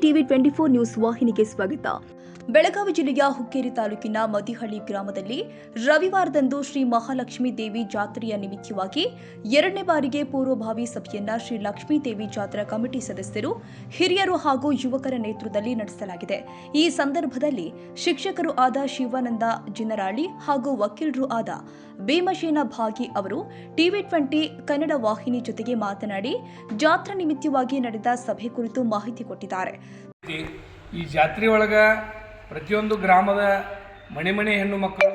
TV 24 news ವಾಹಿನಿಗೆ ಸ್ವಾಗತ. ಬೆಳಗಾವಿ ಜಿಲ್ಲೆಯ ಹುಕ್ಕೇರಿ ತಾಲೂಕಿನ ಮದಿಹಳ್ಳಿ ಗ್ರಾಮದಲ್ಲಿ ರವಿವಾರದಂದು ಶ್ರೀ ಮಹಾಲಕ್ಷ್ಮೀ ದೇವಿ ಜಾತ್ರೆಯ ನಿಮಿತ್ತವಾಗಿ ಎರಡನೇ ಬಾರಿಗೆ ಪೂರ್ವಭಾವಿ ಸಭೆಯನ್ನ ಶ್ರೀ ಲಕ್ಷ್ಮೀ ದೇವಿ ಜಾತ್ರಾ ಕಮಿಟಿ ಸದಸ್ಯರು, ಹಿರಿಯರು ಹಾಗೂ ಯುವಕರ ನೇತೃತ್ವದಲ್ಲಿ ನಡೆಸಲಾಗಿದೆ. ಈ ಸಂದರ್ಭದಲ್ಲಿ ಶಿಕ್ಷಕರು ಆದ ಶಿವಾನಂದ ಜಿನರಾಳಿ ಹಾಗೂ ವಕೀಲರು ಆದ ಭೀಮಸೇನ ಭಾಗಿ ಅವರು ಟಿವಿ 20 ಕನ್ನಡ ವಾಹಿನಿ ಜೊತೆಗೆ ಮಾತನಾಡಿ ಜಾತ್ರಾ ನಿಮಿತ್ತವಾಗಿ ನಡೆದ ಸಭೆ ಕುರಿತು ಮಾಹಿತಿ ಕೊಟ್ಟಿದ್ದಾರೆ. ಈ ಜಾತ್ರೆ ಒಳಗ ಪ್ರತಿಯೊಂದು ಗ್ರಾಮದ ಮನೆ ಹೆಣ್ಣು ಮಕ್ಕಳು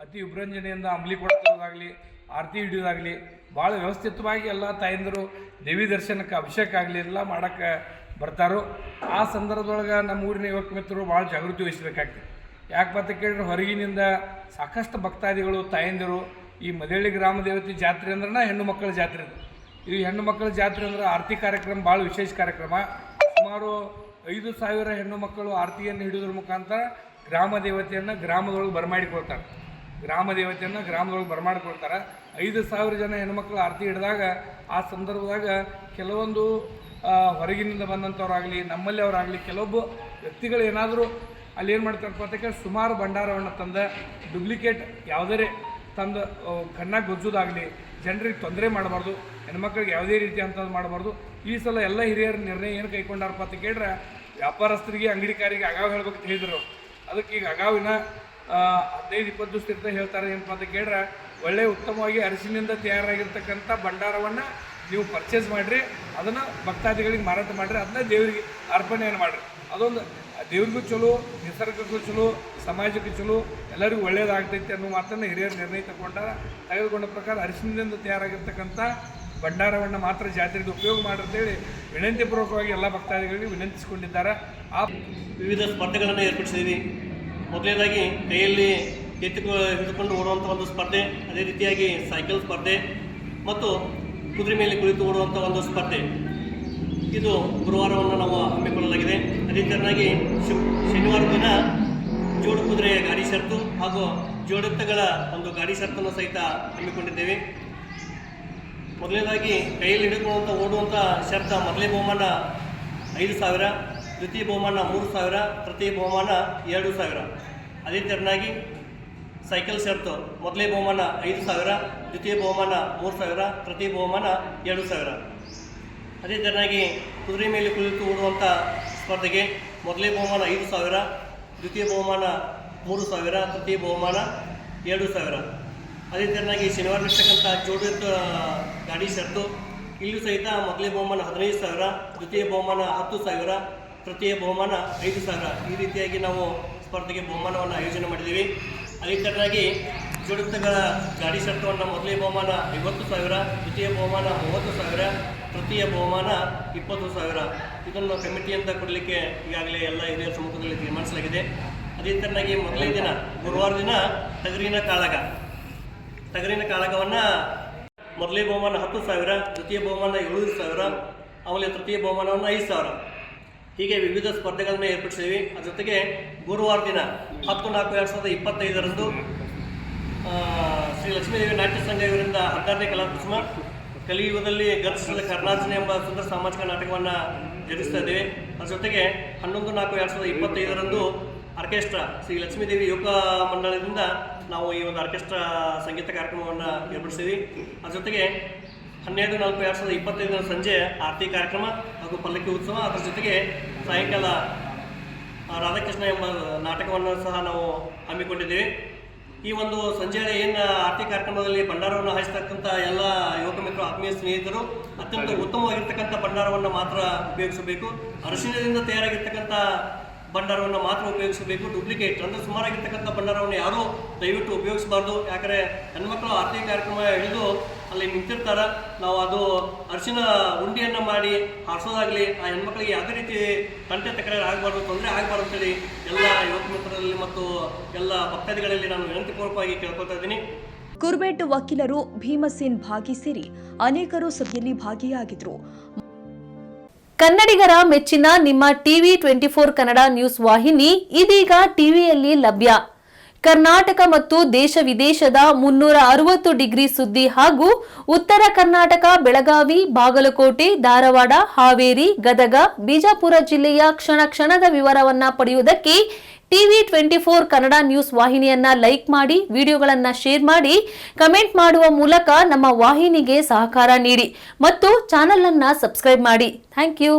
ಅತಿ ವಿಜೃಂಭಣೆಯಿಂದ ಅಂಬಲಿ ಕೊಡೋದಾಗಲಿ, ಆರತಿ ಹಿಡಿಯೋದಾಗಲಿ ಭಾಳ ವ್ಯವಸ್ಥಿತವಾಗಿ ಎಲ್ಲ ತಾಯಂದಿರು ದೇವಿ ದರ್ಶನಕ್ಕೆ ಅಭಿಷೇಕ ಆಗಲಿ ಎಲ್ಲ ಮಾಡೋಕ್ಕೆ ಬರ್ತಾರೋ. ಆ ಸಂದರ್ಭದೊಳಗೆ ನಮ್ಮ ಊರಿನ ಯುವಕ ಮಿತ್ರರು ಭಾಳ ಜಾಗೃತಿ ವಹಿಸಬೇಕಾಗ್ತದೆ. ಯಾಕಪ್ಪ ಅಂತ ಕೇಳಿದ್ರೆ ಹೊರಗಿನಿಂದ ಸಾಕಷ್ಟು ಭಕ್ತಾದಿಗಳು ತಾಯಂದಿರು ಈ ಮದಿಹಳ್ಳಿ ಗ್ರಾಮ ದೇವತೆ ಜಾತ್ರೆ ಅಂದ್ರೆ ಹೆಣ್ಣು ಮಕ್ಕಳ ಜಾತ್ರೆ. ಈ ಹೆಣ್ಣು ಮಕ್ಕಳ ಜಾತ್ರೆ ಅಂದ್ರೆ ಆರತಿ ಕಾರ್ಯಕ್ರಮ ಭಾಳ ವಿಶೇಷ ಕಾರ್ಯಕ್ರಮ. ಸುಮಾರು 5,000 ಹೆಣ್ಣು ಮಕ್ಕಳು ಆರತಿಯನ್ನು ಹಿಡಿಯೋದ್ರ ಮುಖಾಂತರ ಗ್ರಾಮ ದೇವತೆಯನ್ನು ಗ್ರಾಮದೊಳಗೆ ಬರಮಾಡಿಕೊಳ್ತಾರೆ. 5,000 ಜನ ಹೆಣ್ಮಕ್ಳು ಆರತಿ ಹಿಡಿದಾಗ ಆ ಸಂದರ್ಭದಾಗ ಕೆಲವೊಂದು ಹೊರಗಿನಿಂದ ಬಂದಂಥವ್ರಾಗಲಿ ನಮ್ಮಲ್ಲಿ ಅವರಾಗಲಿ ಕೆಲವೊಬ್ಬ ವ್ಯಕ್ತಿಗಳು ಏನಾದರೂ ಅಲ್ಲಿ ಏನು ಮಾಡ್ತಾರಪ್ಪ ಅಂತ ಸುಮಾರು ಭಂಡಾರವನ್ನು ತಂದ ಡುಪ್ಲಿಕೇಟ್ ಯಾವುದೇ ತಂದು ಕಣ್ಣಾಗಿ ಗೊಜ್ಜೋದಾಗಲಿ, ಜನರಿಗೆ ತೊಂದರೆ ಮಾಡಬಾರ್ದು, ಹೆಣ್ಮಕ್ಳಿಗೆ ಯಾವುದೇ ರೀತಿ ಅಂಥದ್ದು ಮಾಡಬಾರ್ದು. ಈ ಸಲ ಎಲ್ಲ ಹಿರಿಯರ ನಿರ್ಣಯ ಏನು ಕೈಗೊಂಡಾರಪ್ಪ ಅಂತ ಕೇಳಿದ್ರೆ ವ್ಯಾಪಾರಸ್ಥರಿಗೆ ಅಂಗಡಿಕಾರಿಗೆ ಅಗಾವ್ ಹೇಳ್ಬೇಕು ಹೇಳಿದ್ರು. ಅದಕ್ಕೆ ಈಗ ಅಗಾವಿನ 15-20 ದಿವಸ ಇರ್ತಾ ಹೇಳ್ತಾರೆ. ಏನಪ್ಪ ಅಂತ ಕೇಳಿದ್ರೆ ಒಳ್ಳೆಯ ಉತ್ತಮವಾಗಿ ಅರಿಶಿನಿಂದ ತಯಾರಾಗಿರ್ತಕ್ಕಂಥ ಭಂಡಾರವನ್ನು ನೀವು ಪರ್ಚೇಸ್ ಮಾಡಿರಿ, ಅದನ್ನು ಭಕ್ತಾದಿಗಳಿಗೆ ಮಾರಾಟ ಮಾಡಿರಿ, ಅದನ್ನ ದೇವರಿಗೆ ಅರ್ಪಣೆಯನ್ನು ಮಾಡಿರಿ. ಅದೊಂದು ದೇವ್ರಿಗೂ ಚಲೋ, ನಿಸರ್ಗಕ್ಕೂ ಚಲೋ, ಸಮಾಜಕ್ಕೂ ಚಲೋ, ಎಲ್ಲರಿಗೂ ಒಳ್ಳೆಯದಾಗ್ತೈತೆ ಅನ್ನೋ ಮಾತನ್ನು ಹಿರಿಯರು ನಿರ್ಣಯ ತೆಗೆದುಕೊಂಡ ಪ್ರಕಾರ ಅರಿಶಿನಿಂದ ತಯಾರಾಗಿರ್ತಕ್ಕಂಥ ಭಂಡಾರವನ್ನು ಮಾತ್ರ ಜಾತ್ರೆಗೆ ಉಪಯೋಗ ಮಾಡಿರ್ತೇಳಿ ವಿನಂತಿಪೂರ್ವಕವಾಗಿ ಎಲ್ಲ ಭಕ್ತಾದಿಗಳಿಗೆ ವಿನಂತಿಸಿಕೊಂಡಿದ್ದಾರೆ. ಆ ವಿವಿಧ ಸ್ಪರ್ಧೆಗಳನ್ನು ಏರ್ಪಡಿಸಿದ್ದೀವಿ. ಮೊದಲನೇದಾಗಿ ಕೈಯಲ್ಲಿ ಹಿಡಿದುಕೊಂಡು ಓಡುವಂಥ ಒಂದು ಸ್ಪರ್ಧೆ, ಅದೇ ರೀತಿಯಾಗಿ ಸೈಕಲ್ ಸ್ಪರ್ಧೆ ಮತ್ತು ಕುದುರೆ ಮೇಲೆ ಕುಳಿತು ಓಡುವಂಥ ಒಂದು ಸ್ಪರ್ಧೆ. ಇದು ಗುರುವಾರವನ್ನು ನಾವು ಹಮ್ಮಿಕೊಳ್ಳಲಾಗಿದೆ. ಅದೇ ಥರನಾಗಿ ಶನಿವಾರ ದಿನ ಜೋಡು ಕುದುರೆಯ ಗಾಡಿ ಶರ್ತು ಹಾಗೂ ಜೋಡೆತ್ತುಗಳ ಒಂದು ಗಾಡಿ ಶರ್ತನ್ನು ಸಹಿತ ಹಮ್ಮಿಕೊಂಡಿದ್ದೇವೆ. ಮೊದಲನೇದಾಗಿ ಕೈಯಲ್ಲಿ ಹಿಡಿದುಕೊಳ್ಳುವಂಥ ಓಡುವಂಥ ಶರ್ತ ಮೊದಲೇ ಬಹುಮಾನ 5,000, ದ್ವಿತೀಯ ಬಹುಮಾನ 3,000, ತೃತೀಯ ಬಹುಮಾನ 2,000. ಅದೇ ಥರನಾಗಿ ಸೈಕಲ್ ಶರ್ತು ಮೊದಲೇ ಬಹುಮಾನ 5,000, ದ್ವಿತೀಯ ಬಹುಮಾನ 3,000, ತೃತೀಯ ಬಹುಮಾನ 2,000. ಅದೇ ಥರನಾಗಿ ಕುದುರೆ ಮೇಲೆ ಕುಳಿತು ಓಡುವಂಥ ಸ್ಪರ್ಧೆಗೆ ಮೊದಲೇ ಬಹುಮಾನ 5,000, ದ್ವಿತೀಯ ಬಹುಮಾನ 3,000, ತೃತೀಯ ಬಹುಮಾನ 2,000. ಅದೇ ಥರನಾಗಿ ಶನಿವಾರ ಇರ್ತಕ್ಕಂಥ ಜೋಡು ಗಾಡಿ ಶರ್ತು ಇಲ್ಲೂ ಸಹಿತ ಮೊದಲೇ ಬಹುಮಾನ 15,000, ದ್ವಿತೀಯ ಬಹುಮಾನ 10,000, ತೃತೀಯ ಬಹುಮಾನ 5,000. ಈ ರೀತಿಯಾಗಿ ನಾವು ಸ್ಪರ್ಧೆಗೆ ಬಹುಮಾನವನ್ನು ಆಯೋಜನೆ ಮಾಡಿದ್ದೀವಿ. ಅದೇ ಥರನಾಗಿ ಜೋಡೆತ್ತುಗಳ ಗಾಡಿ ಶರ್ತವನ್ನು ಮೊದಲೇ ಬಹುಮಾನ 50,000, ದ್ವಿತೀಯ ಬಹುಮಾನ 30,000, ತೃತೀಯ ಬಹುಮಾನ 20,000. ಇದನ್ನು ಕಮಿಟಿಯಿಂದ ಕೊಡಲಿಕ್ಕೆ ಈಗಾಗಲೇ ಎಲ್ಲ ಹಿರಿಯರ ಸಮ್ಮುಖದಲ್ಲಿ ತೀರ್ಮಾನಿಸಲಾಗಿದೆ. ಅದೇ ಥರನಾಗಿ ಮೊದಲನೇ ದಿನ ಗುರುವಾರ ದಿನ ಟಗರಿನ ಕಾಳಗವನ್ನು ಮೊದಲೇ ಬಹುಮಾನ 10,000, ದ್ವಿತೀಯ ಬಹುಮಾನ 7,000, ಆಮೇಲೆ ತೃತೀಯ ಬಹುಮಾನವನ್ನು 5,000. ಹೀಗೆ ವಿವಿಧ ಸ್ಪರ್ಧೆಗಳನ್ನು ಏರ್ಪಡಿಸಿದ್ದೀವಿ. ಅದರ ಜೊತೆಗೆ ಗುರುವಾರ ದಿನ 10/4/2025 ಶ್ರೀ ಲಕ್ಷ್ಮೀದೇವಿ ನಾಟ್ಯ ಸಂಘ ಇವರಿಂದ 16ನೇ ಕಲಾಕುಸುಮ ಕಲಿಯುಗದಲ್ಲಿ ಗರ್ಜಿಸಿದ ಕರ್ನಾರ್ಜನೆ ಎಂಬ ಸುಂದರ ಸಾಮಾಜಿಕ ನಾಟಕವನ್ನು ಜರುಗಿಸ್ತಾ ಇದ್ದೇವೆ. ಅದರ ಜೊತೆಗೆ 11/4/2025 ಆರ್ಕೆಸ್ಟ್ರಾ ಶ್ರೀ ಲಕ್ಷ್ಮೀದೇವಿ ಯುವಕ ಮಂಡಳದಿಂದ ನಾವು ಈ ಒಂದು ಆರ್ಕೆಸ್ಟ್ರಾ ಸಂಗೀತ ಕಾರ್ಯಕ್ರಮವನ್ನು ಏರ್ಪಡಿಸ್ತೀವಿ. ಅದರ ಜೊತೆಗೆ 12/4/2025 ಸಂಜೆ ಆರತಿ ಕಾರ್ಯಕ್ರಮ ಹಾಗೂ ಪಲ್ಲಕ್ಕಿ ಉತ್ಸವ, ಅದರ ಜೊತೆಗೆ ಸಾಯಂಕಾಲ ರಾಧಾಕೃಷ್ಣ ಎಂಬ ನಾಟಕವನ್ನು ಸಹ ನಾವು ಹಮ್ಮಿಕೊಂಡಿದ್ದೇವೆ. ಈ ಒಂದು ಸಂಜೆ ಏನು ಆರತಿ ಕಾರ್ಯಕ್ರಮದಲ್ಲಿ ಭಂಡಾರವನ್ನು ಹಾಯಿಸ್ತಕ್ಕಂಥ ಎಲ್ಲ ಯುವಕ ಮಿತ್ರರು, ಆತ್ಮೀಯ ಸ್ನೇಹಿತರು ಅತ್ಯಂತ ಉತ್ತಮವಾಗಿರ್ತಕ್ಕಂಥ ಭಂಡಾರವನ್ನು ಮಾತ್ರ ಉಪಯೋಗಿಸಬೇಕು. ಅರಿಶಿಣದಿಂದ ತಯಾರಾಗಿರ್ತಕ್ಕಂಥ ಭಂಡಾರವನ್ನು ಮಾತ್ರ ಉಪಯೋಗಿಸಬೇಕು. ಡುಪ್ಲಿಕೇಟ್ ಅಂದರೆ ಸುಮಾರಾಗಿರ್ತಕ್ಕಂಥ ಭಂಡಾರವನ್ನು ಯಾರೂ ದಯವಿಟ್ಟು ಉಪಯೋಗಿಸಬಾರ್ದು. ಯಾಕಂದರೆ ಹೆಣ್ಮಕ್ಳು ಆರತಿ ಕಾರ್ಯಕ್ರಮ ಹಿಡಿದು ಅಲ್ಲಿ ನಿಂತಿರ್ತಾರೆ. ನಾವು ಅದು ಅರಿಶಿನ ಉಂಡಿಯನ್ನು ಮಾಡಿ ಹಾರಿಸೋದಾಗಲಿ ಆ ಹೆಣ್ಮಕ್ಳಿಗೆ ಯಾವುದೇ ರೀತಿ ಕಂಟೆ ತಕರಾರು ಆಗಬಾರ್ದು, ತೊಂದರೆ ಆಗಬಾರ್ದು ಅಂತೇಳಿ ಎಲ್ಲ ಯುವಕ ಮಿತ್ರರಲ್ಲಿ ಮತ್ತು ಎಲ್ಲ ಭಕ್ತಾದಿಗಳಲ್ಲಿ ನಾನು ವಿನಂತಿಪೂರ್ವಕವಾಗಿ ಕೇಳ್ಕೊಳ್ತಾ ಇದ್ದೀನಿ. ಕುರ್ಬೇಟ್ ವಕೀಲರು ಭೀಮಸೇನ್ ಭಾಗಿ ಸೇರಿ ಅನೇಕರು ಸಭೆಯಲ್ಲಿ ಭಾಗಿಯಾಗಿದ್ದರು. ಕನ್ನಡಿಗರ ಮೆಚ್ಚಿನ ನಿಮ್ಮ ಟಿವಿ 24 ಕನ್ನಡ ನ್ಯೂಸ್ ವಾಹಿನಿ ಇದೀಗ ಟಿವಿಯಲ್ಲಿ ಲಭ್ಯ. ಕರ್ನಾಟಕ ಮತ್ತು ದೇಶ ವಿದೇಶದ 360 ಡಿಗ್ರಿ ಸುದ್ದಿ ಹಾಗೂ ಉತ್ತರ ಕರ್ನಾಟಕ, ಬೆಳಗಾವಿ, ಬಾಗಲಕೋಟೆ, ಧಾರವಾಡ, ಹಾವೇರಿ, ಗದಗ, ಬಿಜಾಪುರ ಜಿಲ್ಲೆಯ ಕ್ಷಣ ಕ್ಷಣದ ವಿವರವನ್ನ ಪಡೆಯುವುದಕ್ಕೆ ಟಿವಿ 24 ಕನ್ನಡ ನ್ಯೂಸ್ ವಾಹಿನಿಯನ್ನ ಲೈಕ್ ಮಾಡಿ, ವಿಡಿಯೋಗಳನ್ನ ಶೇರ್ ಮಾಡಿ, ಕಮೆಂಟ್ ಮಾಡುವ ಮೂಲಕ ನಮ್ಮ ವಾಹಿನಿಗೆ ಸಹಕಾರ ನೀಡಿ ಮತ್ತು ಚಾನೆಲ್ ಅನ್ನ ಸಬ್ಸ್ಕ್ರೈಬ್ ಮಾಡಿ. Thank you.